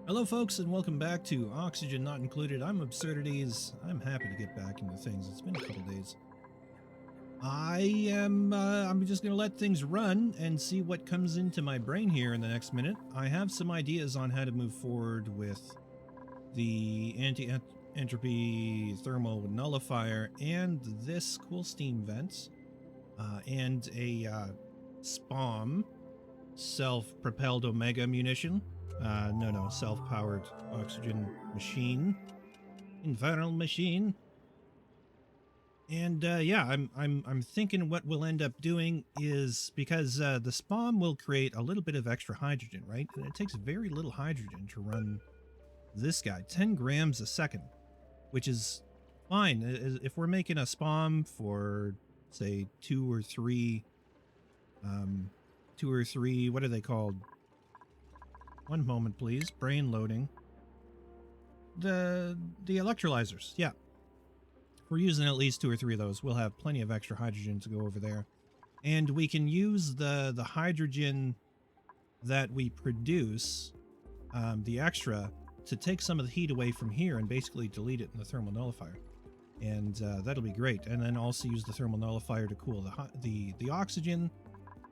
Hello folks and welcome back to Oxygen Not Included. I'm 𝘊𝘀𝘶𝑗𝑠. I'm happy to get back into things. It's been a couple days. I'm just gonna let things run and see what comes into my brain here in the next minute. I have some ideas on how to move forward with the anti-entropy thermal nullifier and this cool steam vent and a SPOM, self-propelled omega munition. No, self-powered oxygen machine, infernal machine. And yeah, I'm thinking what we'll end up doing is, because the SPOM will create a little bit of extra hydrogen, right? And it takes very little hydrogen to run this guy, 10 grams a second, which is fine if we're making a SPOM for say two or three, what are they called? One moment, please. Brain loading. The electrolyzers, yeah. If we're using at least 2 or 3 of those, we'll have plenty of extra hydrogen to go over there. And we can use the hydrogen that we produce, the extra, to take some of the heat away from here and basically delete it in the thermal nullifier. And that'll be great. And then also use the thermal nullifier to cool the oxygen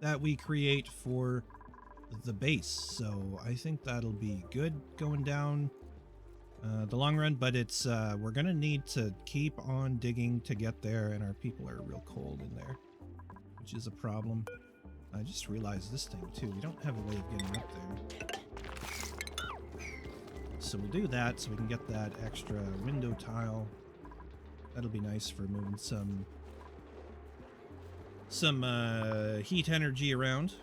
that we create for the base. So I think that'll be good going down the long run, but it's we're gonna need to keep on digging to get there, and our people are real cold in there, which is a problem. I just realized this thing too, we don't have a way of getting up there, so we'll do that so we can get that extra window tile. That'll be nice for moving some heat energy around.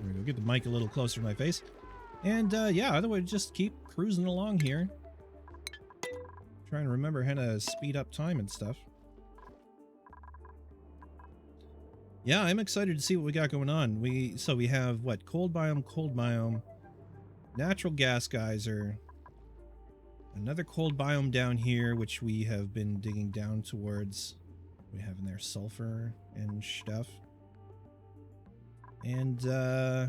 There we go, get the mic a little closer to my face. And yeah, otherwise just keep cruising along here. Trying to remember how to speed up time and stuff. Yeah, I'm excited to see what we got going on. So we have what? Cold biome, natural gas geyser, another cold biome down here, which we have been digging down towards. We have in there sulfur and stuff. And, I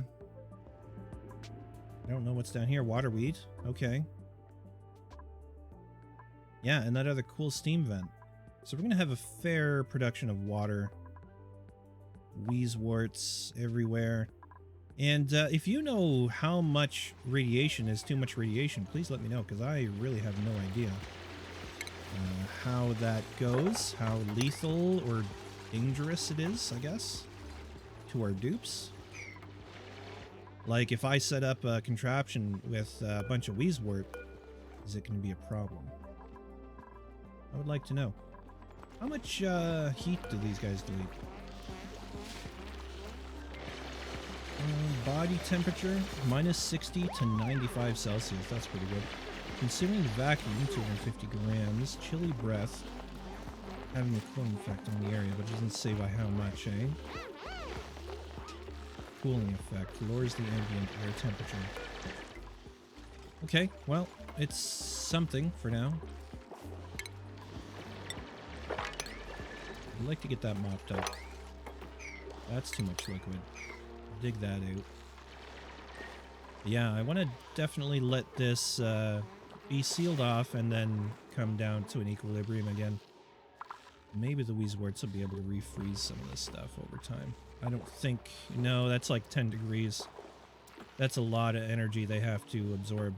don't know what's down here. Waterweed. Okay. Yeah, and that other cool steam vent. So we're going to have a fair production of water. Wheezeworts everywhere. And if you know how much radiation is too much radiation, please let me know, because I really have no idea how that goes, how lethal or dangerous it is, I guess, to our dupes. Like, if I set up a contraption with a bunch of wheezewort, is it going to be a problem? I would like to know. How much heat do these guys delete? Body temperature, minus 60 to 95 Celsius. That's pretty good. Considering the vacuum, 250 grams. Chilly breath. Having a cooling effect on the area, but it doesn't say by how much, eh? Cooling effect. Lowers the ambient air temperature. Okay, well, it's something for now. I'd like to get that mopped up. That's too much liquid. Dig that out. Yeah, I want to definitely let this be sealed off and then come down to an equilibrium again. Maybe the wheezeworts will be able to refreeze some of this stuff over time. I don't think... No, that's like 10 degrees. That's a lot of energy they have to absorb.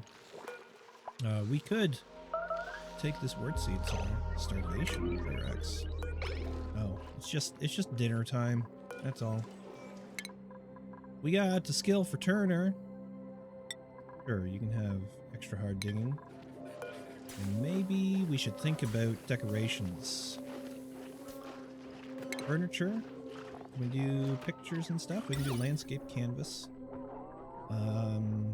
We could take this wort seed somewhere. Starvation for X. Oh, it's just dinner time. That's all. We got the skill for Turner. Sure, you can have extra hard digging. And maybe we should think about decorations. Furniture. Can we do pictures and stuff? We can do landscape canvas.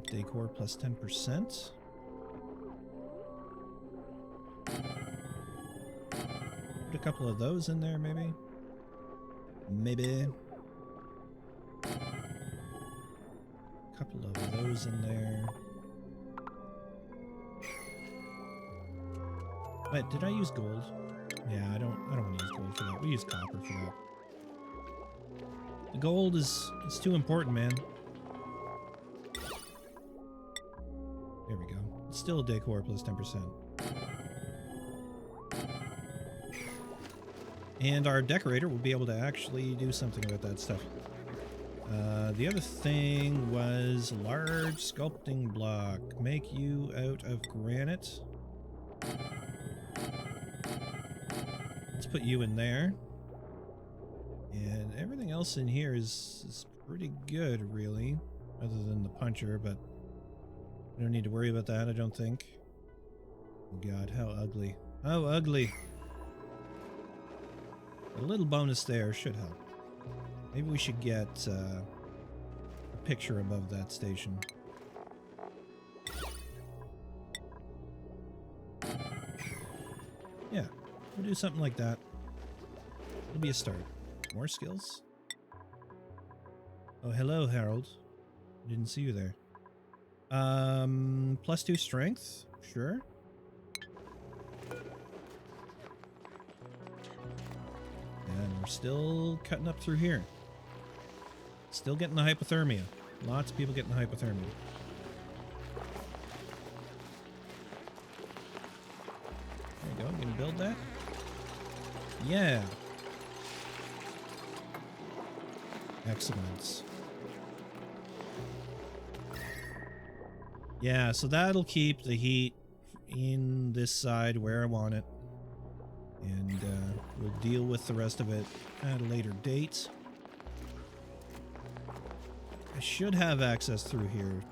Decor plus 10%. Put a couple of those in there, maybe. Maybe. Couple of those in there. Wait, did I use gold? Yeah, I don't want to use gold for that. We use copper for that. gold is too important, man. There we go. It's still a decor plus 10%. And our decorator will be able to actually do something about that stuff. The other thing was large sculpting block. Make you out of granite. Let's put you in there. And everything else in here is pretty good, really. Other than the puncher, but we don't need to worry about that, I don't think. Oh god, how ugly. How ugly. A little bonus there should help. Maybe we should get a picture above that station. Yeah, we'll do something like that. It'll be a start. More skills? Oh, hello, Harold. Didn't see you there. +2 strength? Sure. And we're still cutting up through here. Still getting the hypothermia. Lots of people getting the hypothermia. There you go. I'm gonna build that. Yeah. Excellent. Yeah, so that'll keep the heat in this side where I want it. And we'll deal with the rest of it at a later date. I should have access through here.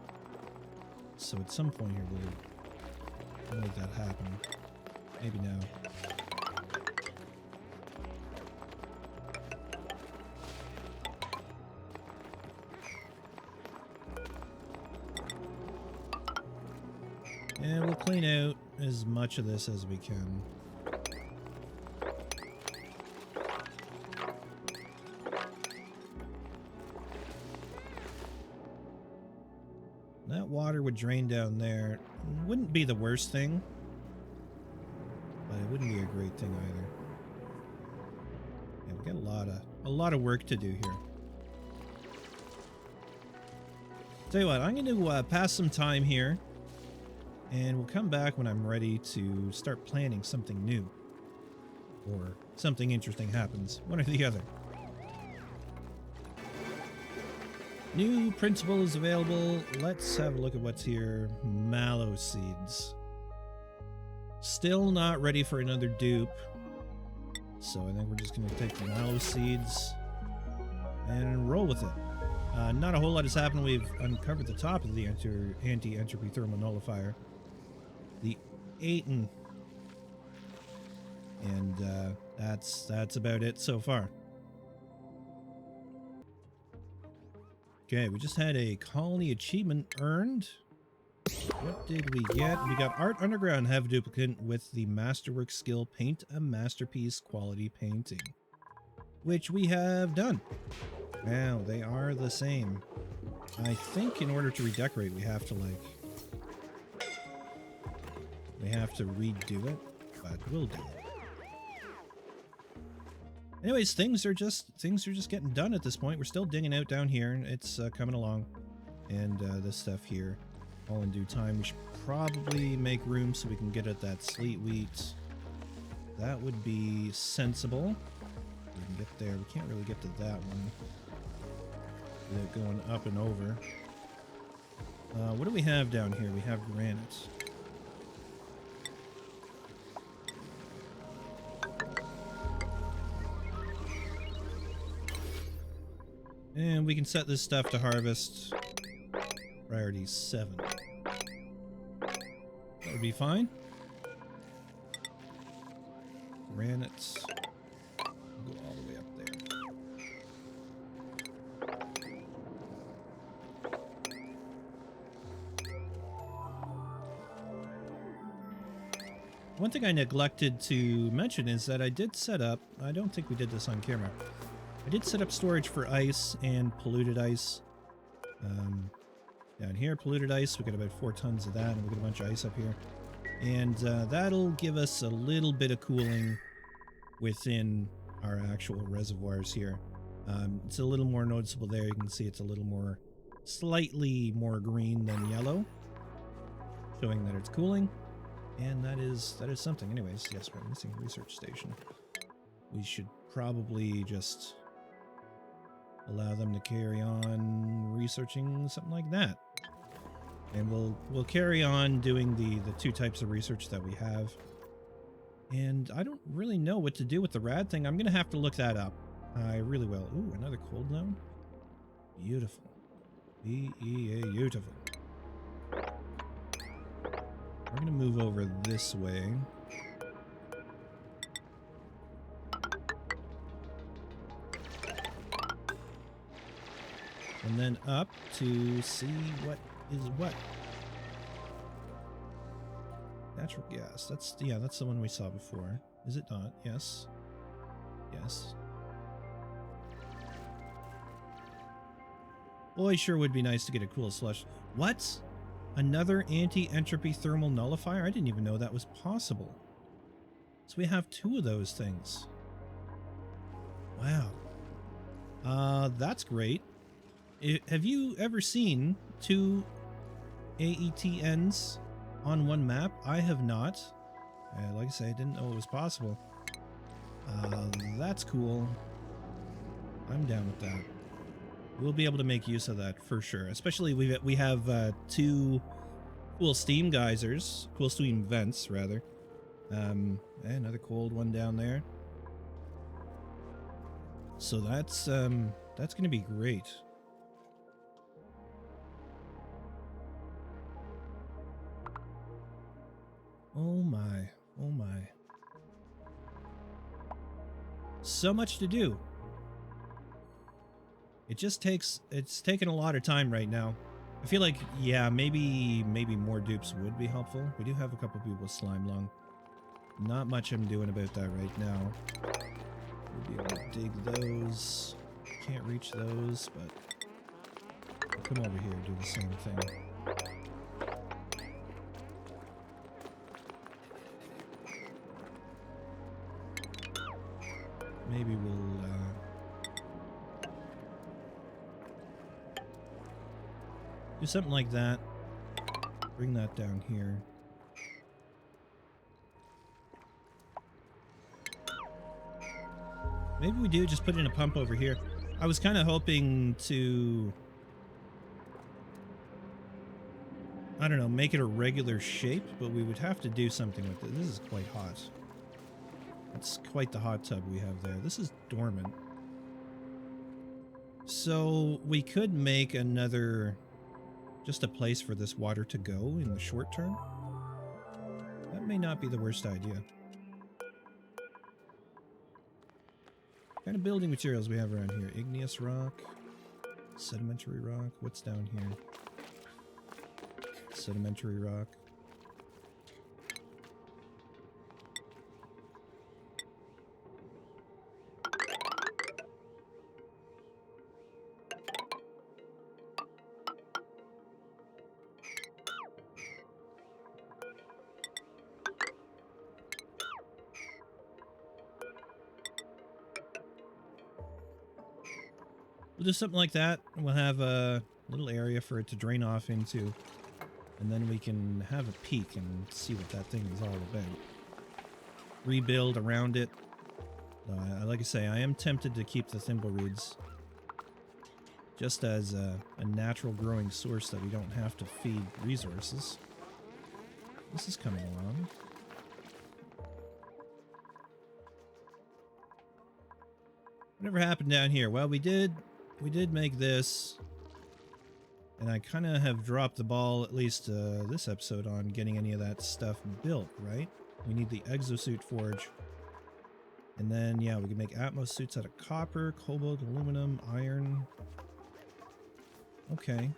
So at some point here we'll make that happen. Maybe now. And we'll clean out as much of this as we can. That water would drain down there. Wouldn't be the worst thing, but it wouldn't be a great thing either. Yeah, we got a lot of work to do here. Tell you what, I'm going to pass some time here, and we'll come back when I'm ready to start planning something new, or something interesting happens, one or the other. New principle is available. Let's have a look at what's here. Mallow seeds. Still not ready for another dupe. So I think we're just going to take the mallow seeds and roll with it. Not a whole lot has happened. We've uncovered the top of the anti-entropy thermal nullifier. The 𝘬𝘂𝘬𝘳. And that's about it so far. Okay, we just had a colony achievement earned. What did we get? We got Art Underground Have Duplicate with the Masterwork skill Paint a Masterpiece quality painting, which we have done. Wow, they are the same. I think in order to redecorate, we have to redo it, but we'll do it. Anyways, things are just getting done at this point. We're still digging out down here, and it's coming along. And this stuff here, all in due time. We should probably make room so we can get at that sleet wheat. That would be sensible. We can get there. We can't really get to that one without going up and over. What do we have down here? We have granite. And we can set this stuff to harvest. Priority 7. That would be fine. Granite. We'll go all the way up there. One thing I neglected to mention is that I did set up, I don't think we did this on camera, I did set up storage for ice and polluted ice. Down here, polluted ice, we got about 4 tons of that, and we got a bunch of ice up here. And that'll give us a little bit of cooling within our actual reservoirs here. It's a little more noticeable there. You can see it's a little more, slightly more green than yellow, showing that it's cooling. And that is something. Anyways, yes, we're missing a research station. We should probably just allow them to carry on researching something like that. And we'll carry on doing the two types of research that we have. And I don't really know what to do with the rad thing. I'm gonna have to look that up. I really will. Ooh, another cold zone. Beautiful. Beautiful. We're gonna move over this way. And then up to see what is what. Natural gas. That's the one we saw before. Is it not? Yes. Yes. Boy, sure would be nice to get a cool slush. What? Another anti-entropy thermal nullifier? I didn't even know that was possible. So we have two of those things. Wow. That's great. Have you ever seen two AETNs on one map? I have not. Like I say, I didn't know it was possible. That's cool. I'm down with that. We'll be able to make use of that for sure. Especially we have two cool steam geysers, cool steam vents rather. Another cold one down there. So that's going to be great. Oh my, oh my. So much to do. It's taken a lot of time right now. I feel like, yeah, maybe more dupes would be helpful. We do have a couple people with slime lung. Not much I'm doing about that right now. We'll be able to dig those. Can't reach those, but I'll come over here and do the same thing. Maybe we'll do something like that. Bring that down here. Maybe we do just put in a pump over here. I was kind of hoping to, I don't know, make it a regular shape, but we would have to do something with it. This is quite hot. That's quite the hot tub we have there. This is dormant. So we could make another, just a place for this water to go in the short term. That may not be the worst idea. What kind of building materials we have around here? Igneous rock, sedimentary rock. What's down here? Sedimentary rock. We'll do something like that. We'll have a little area for it to drain off into. And then we can have a peek and see what that thing is all about. Rebuild around it. Like I say, I am tempted to keep the thimbleweeds just as a natural growing source that we don't have to feed resources. This is coming along. Whatever happened down here? Well, we did make this, and I kind of have dropped the ball, at least this episode, on getting any of that stuff built, right? We need the exosuit forge. And then, yeah, we can make Atmos suits out of copper, cobalt, aluminum, iron. Okay.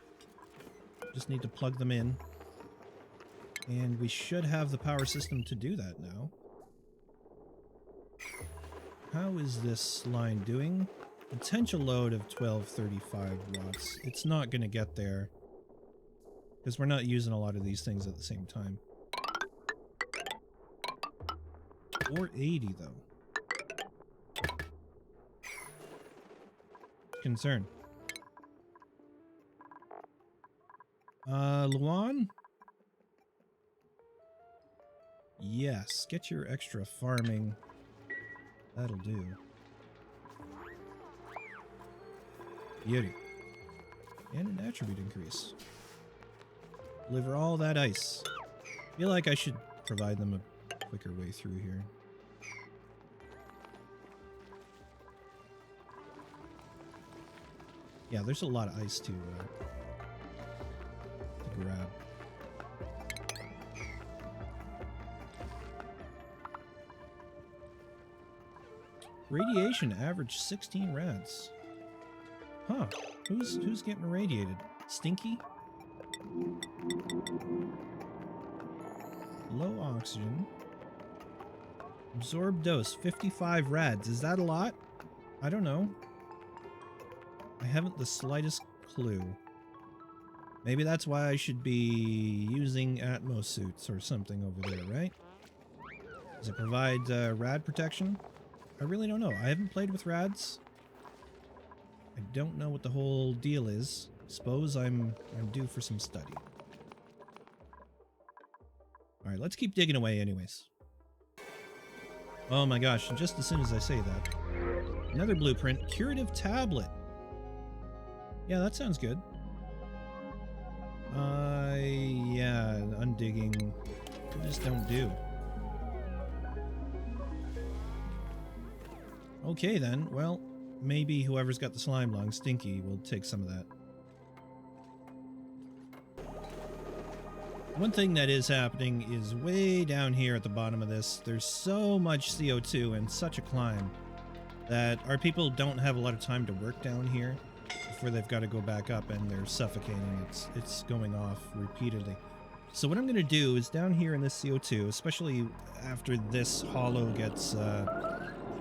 Just need to plug them in. And we should have the power system to do that now. How is this line doing? Potential load of 1235 watts. It's not going to get there because we're not using a lot of these things at the same time. 480 though. concern. Luan? Yes, get your extra farming. That'll do. Beauty. And an attribute increase. Deliver all that ice. Feel like I should provide them a quicker way through here. Yeah, there's a lot of ice to grab. Radiation average 16 rads. Huh. Who's getting irradiated? Stinky? Low oxygen. Absorbed dose 55 rads. Is that a lot? I don't know. I haven't the slightest clue. Maybe that's why I should be using Atmos suits or something over there, right? Does it provide rad protection? I really don't know. I haven't played with rads. I don't know what the whole deal is. Suppose I'm due for some study. Alright, let's keep digging away anyways. Oh my gosh, and just as soon as I say that. Another blueprint. Curative tablet. Yeah, that sounds good. Yeah, undigging. I just don't do. Okay then, well, maybe whoever's got the slime lung, Stinky, will take some of that. One thing that is happening is way down here at the bottom of this, there's so much CO2 and such a climb that our people don't have a lot of time to work down here before they've got to go back up and they're suffocating. It's going off repeatedly. So what I'm going to do is down here in this CO2, especially after this hollow gets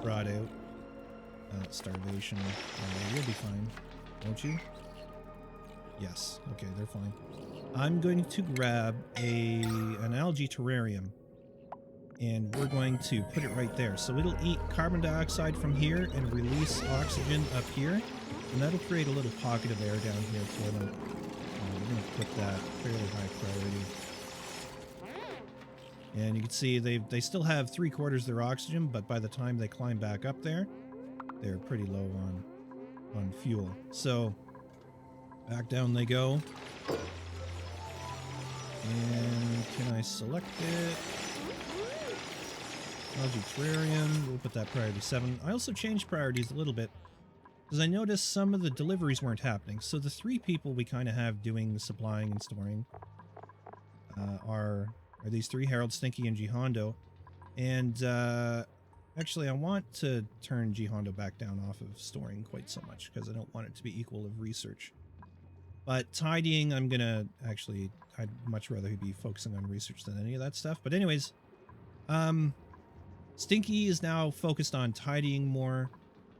brought out, starvation, you'll be fine, won't you? Yes, okay, they're fine. I'm going to grab an algae terrarium and we're going to put it right there. So it'll eat carbon dioxide from here and release oxygen up here, and that'll create a little pocket of air down here for them. We're going to put that fairly high priority. And you can see they still have 3/4 of their oxygen, but by the time they climb back up there, they're pretty low on fuel. So back down they go. And can I select it? Algae terrarium, we'll put that priority 7. I also changed priorities a little bit because I noticed some of the deliveries weren't happening. So the 3 people we kind of have doing the supplying and storing are these 3, Harold, Stinky, and 𝘬𝘠. And actually I want to turn 𝘬𝘠 back down off of storing quite so much because I don't want it to be equal of research. But tidying, I'm gonna actually, I'd much rather be focusing on research than any of that stuff. But anyways, Stinky is now focused on tidying more,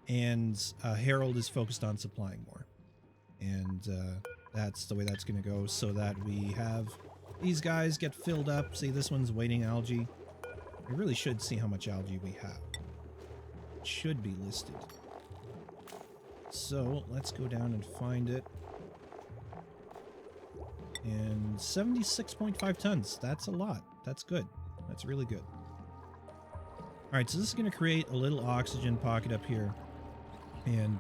and Harold is focused on supplying more. And that's the way that's gonna go, so that we have these guys get filled up. See, this one's waiting algae. We really should see how much algae we have. It should be listed. So let's go down and find it. And 76.5 tons. That's a lot. That's good. That's really good. Alright, so this is going to create a little oxygen pocket up here. And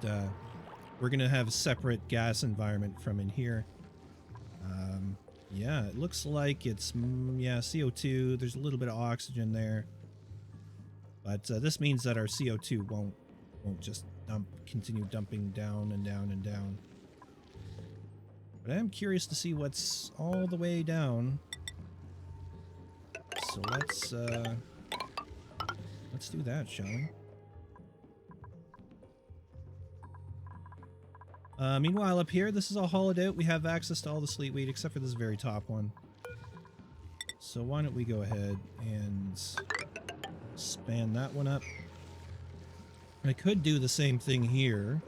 we're going to have a separate gas environment from in here. Yeah, it looks like it's, yeah, CO2. There's a little bit of oxygen there. But this means that our CO2 won't just continue dumping down and down and down. But I am curious to see what's all the way down. So let's do that, shall we? Meanwhile, up here, this is all hollowed out. We have access to all the sleet weed except for this very top one. So why don't we go ahead and span that one up. I could do the same thing here.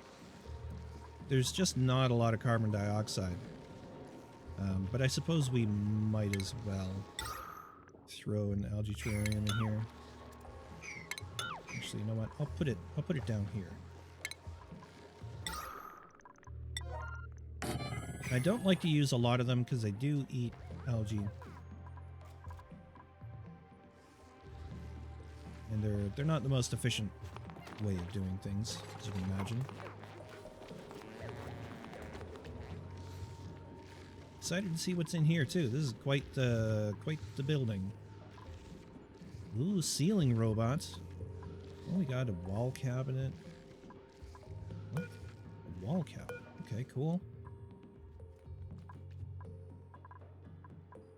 There's just not a lot of carbon dioxide. But I suppose we might as well throw an algae terrarium in here. Actually, you know what? I'll put it down here. I don't like to use a lot of them because they do eat algae. And they're not the most efficient way of doing things, as you can imagine. Excited to see what's in here too. This is quite the building. Ooh, ceiling robots. Oh, we got a wall cabinet. What? A wall cabinet. Okay, cool.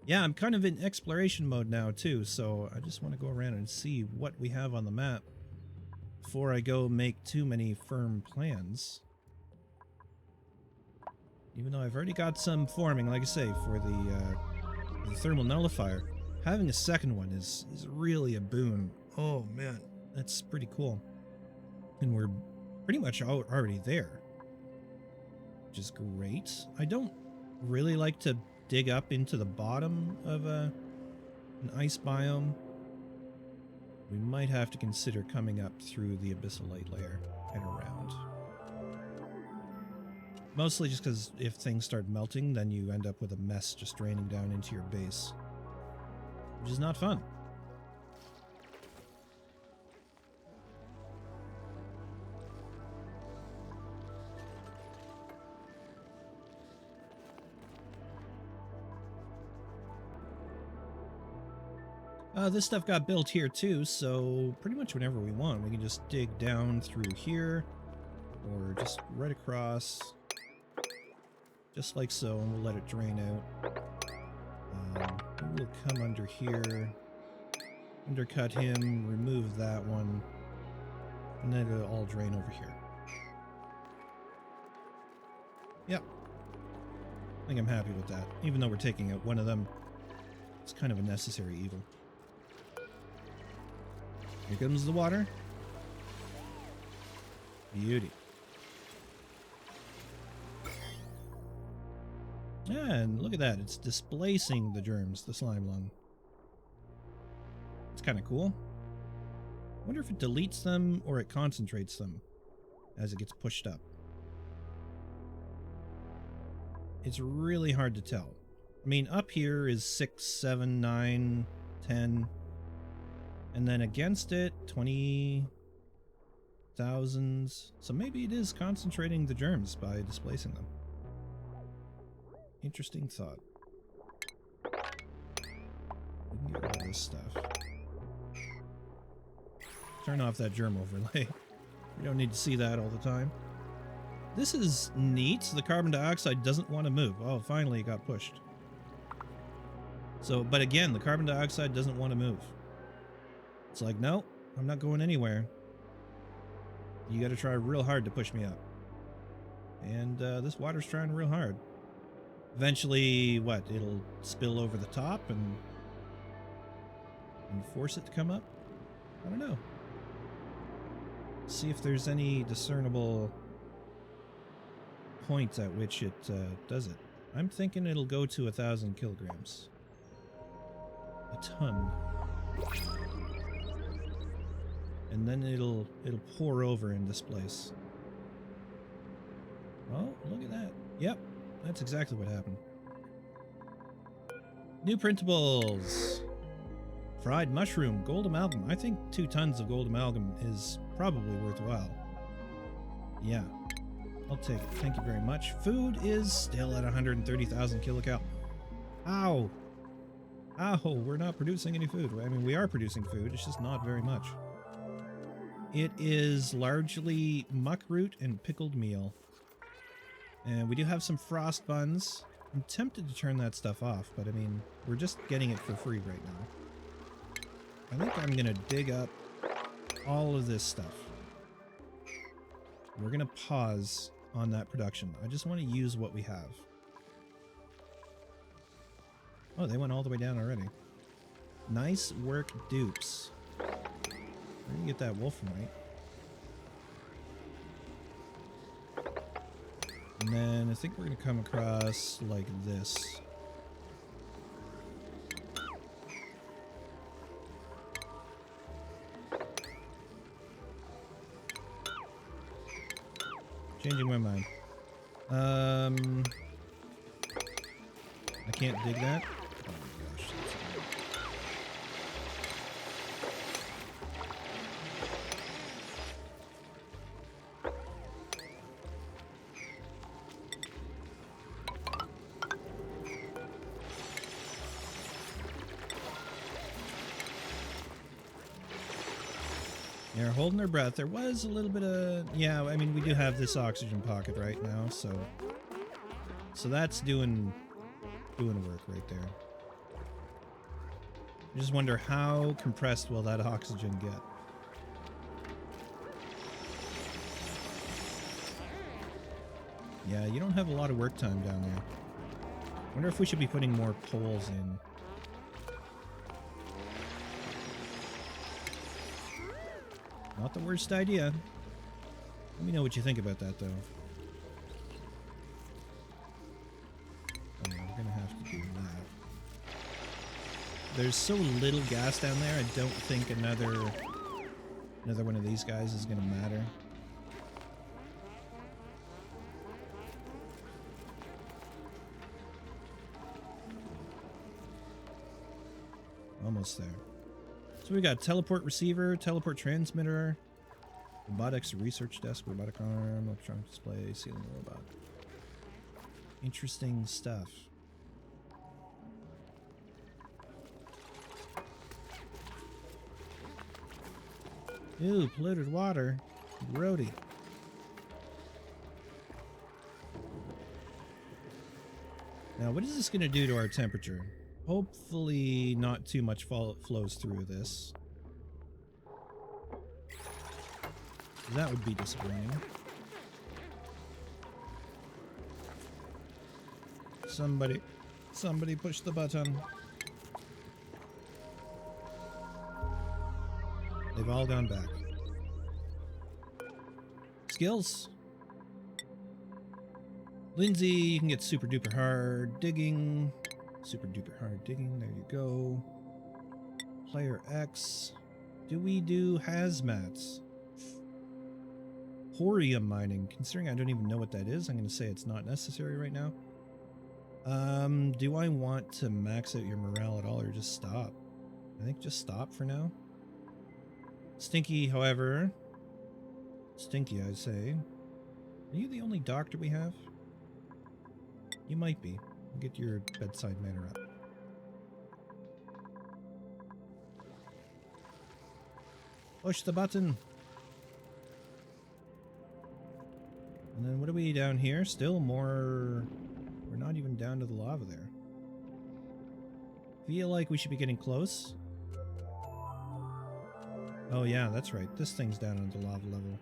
Yeah, I'm kind of in exploration mode now too, so I just want to go around and see what we have on the map before I go make too many firm plans. Even though I've already got some forming, like I say, for the thermal nullifier. Having a second one is really a boon. Oh man, that's pretty cool. And we're pretty much already there, which is great. I don't really like to dig up into the bottom of an ice biome. We might have to consider coming up through the abyssal light layer and around. Mostly just because if things start melting, then you end up with a mess just draining down into your base, which is not fun. This stuff got built here too, so pretty much whenever we want, we can just dig down through here, or just right across, just like so, and we'll let it drain out. We'll come under here, undercut him, remove that one, and then it'll all drain over here. Yep. I think I'm happy with that. Even though we're taking out one of them, it's kind of a necessary evil. Here comes the water. Beauty. Yeah, and look at that. It's displacing the germs, the slime lung. It's kind of cool. I wonder if it deletes them or it concentrates them as it gets pushed up. It's really hard to tell. I mean, up here is 6, 7, 9, 10. And then against it, 20,000. So maybe it is concentrating the germs by displacing them. Interesting thought. We can get rid of this stuff. Turn off that germ overlay. We don't need to see that all the time. This is neat. The carbon dioxide doesn't want to move. Oh, finally it got pushed. So, but again, the carbon dioxide doesn't want to move. It's like, no, I'm not going anywhere. You got to try real hard to push me up. And this water's trying real hard. Eventually, what? It'll spill over the top and force it to come up? I don't know. See if there's any discernible point at which it does it. I'm thinking it'll go to 1,000 kilograms. A ton. And then it'll pour over in this place. Oh, look at that. Yep, that's exactly what happened. New printables. Fried mushroom, gold amalgam. I think 2 tons of gold amalgam is probably worthwhile. Yeah, I'll take it. Thank you very much. Food is still at 130,000 kilocal. Ow! Ow, we're not producing any food. I mean, we are producing food, it's just not very much. It is largely muckroot and pickled meal. And we do have some frost buns. I'm tempted to turn that stuff off, but I mean, we're just getting it for free right now. I think I'm gonna dig up all of this stuff. We're gonna pause on that production. I just want to use what we have. Oh, they went all the way down already. Nice work, dupes. We're gonna get that 𝘊𝘆𝘆𝘆𝘆𝘆𝑚ite. And then I think we're gonna come across like this. Changing my mind. I can't dig that? Oh my gosh. They're holding their breath. There was a little bit of... Yeah, I mean, we do have this oxygen pocket right now, so that's doing work right there. I just wonder how compressed will that oxygen get. Yeah, you don't have a lot of work time down there. Wonder if we should be putting more poles in. Not the worst idea. Let me know what you think about that, though. Oh, we're gonna have to do that. There's so little gas down there, I don't think another one of these guys is gonna matter. Almost there. So we got teleport receiver, teleport transmitter, robotics research desk, robotic arm, electronic display, ceiling robot. Interesting stuff. Ew, polluted water. Grody. Now, what is this going to do to our temperature? Hopefully not too much flows through this. That would be disappointing. Somebody push the button. They've all gone back. Skills. Lindsay, you can get super duper hard digging. Super duper hard digging, there you go. Player X. Do we do hazmats? Thorium mining. Considering I don't even know what that is, I'm going to say it's not necessary right now. Do I want to max out your morale at all or just stop? I think just stop for now. Stinky, however. Stinky, I'd say. Are you the only doctor we have? You might be. Get your bedside manner up. Push the button. And then what are we down here? Still more... We're not even down to the lava there. Feel like we should be getting close. Oh yeah, that's right. This thing's down on the lava level.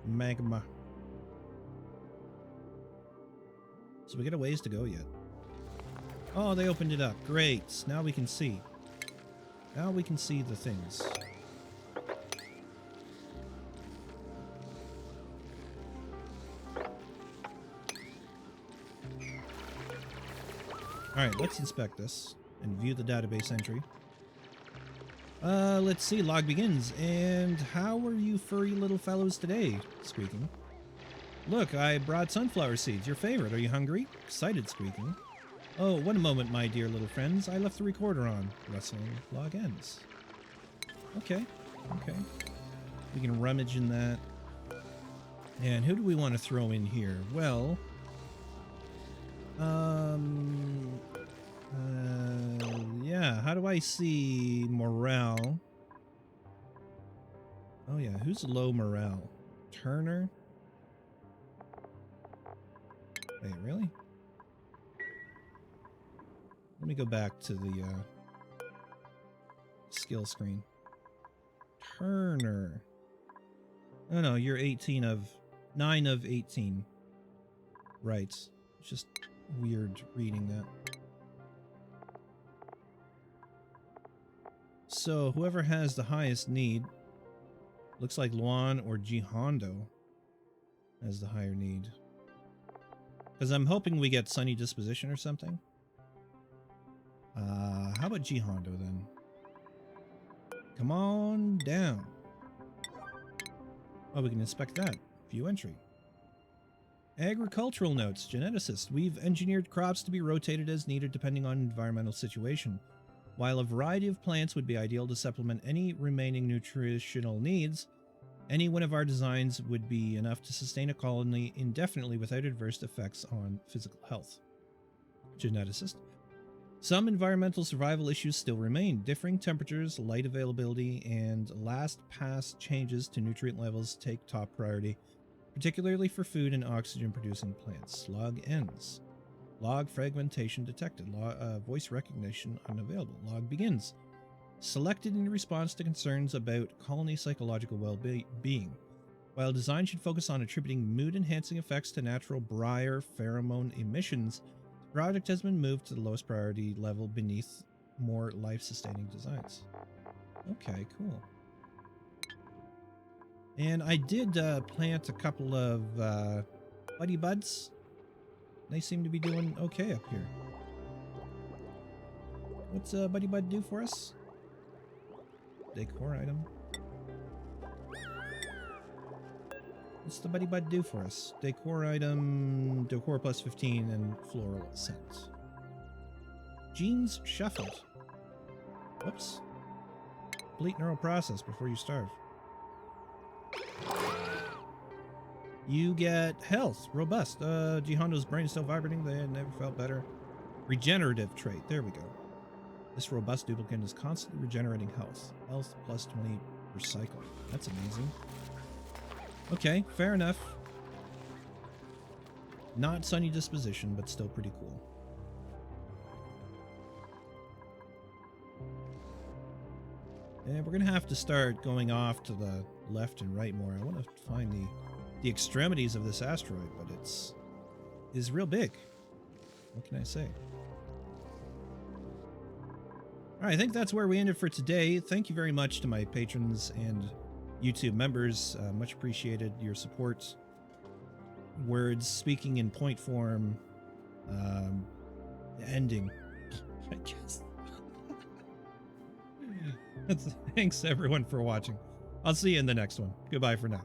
Magma. So we got a ways to go yet. Oh, they opened it up. Great. Now we can see. Now we can see the things. Alright, let's inspect this and view the database entry. Let's see. Log begins. And how are you furry little fellows today? Squeaking. Look, I brought sunflower seeds, your favorite. Are you hungry? Excited, squeaking. Oh, one moment, my dear little friends. I left the recorder on. Rustling. Log ends. Okay. Okay. We can rummage in that. And who do we want to throw in here? Well... yeah, how do I see morale? Oh yeah, who's low morale? Turner? Wait, really? Let me go back to the skill screen. Turner. Oh no, you're 18 of... 9 of 18. Right. It's just weird reading that. So, whoever has the highest need, looks like Luan or 𝘰𝘬𝘳𝑭 has the higher need. Because I'm hoping we get sunny disposition or something. How about 𝘰𝘬𝘳𝑭 then? Come on down. Oh, we can inspect that. View entry. Agricultural notes. Geneticist. We've engineered crops to be rotated as needed depending on environmental situation. While a variety of plants would be ideal to supplement any remaining nutritional needs, any one of our designs would be enough to sustain a colony indefinitely without adverse effects on physical health. Geneticist. Some environmental survival issues still remain. Differing temperatures, light availability, and last-pass changes to nutrient levels take top priority, particularly for food and oxygen-producing plants. Log ends. Log fragmentation detected. Voice recognition unavailable. Log begins. Selected in response to concerns about colony psychological well-being. While design should focus on attributing mood-enhancing effects to natural briar pheromone emissions, the project has been moved to the lowest priority level beneath more life-sustaining designs. Okay, cool. And I did plant a couple of buddy buds. They seem to be doing okay up here. What's buddy bud do for us? Decor item. What's the buddy bud do for us? Decor item, decor plus 15 and floral scent. Genes shuffled. Whoops. Complete neural process before you starve. You get health, robust. 𝘬𝘭𝘓𝑚𝑒's brain is still vibrating. They had never felt better. Regenerative trait. There we go. This robust duplicate is constantly regenerating health. Health plus 20 per cycle. That's amazing. Okay, fair enough. Not sunny disposition, but still pretty cool. And we're gonna have to start going off to the left and right more. I want to find the extremities of this asteroid, but is real big. What can I say? All right, I think that's where we ended for today. Thank you very much to my patrons and YouTube members. Much appreciated your support. Words speaking in point form. Ending, I guess. Thanks everyone for watching. I'll see you in the next one. Goodbye for now.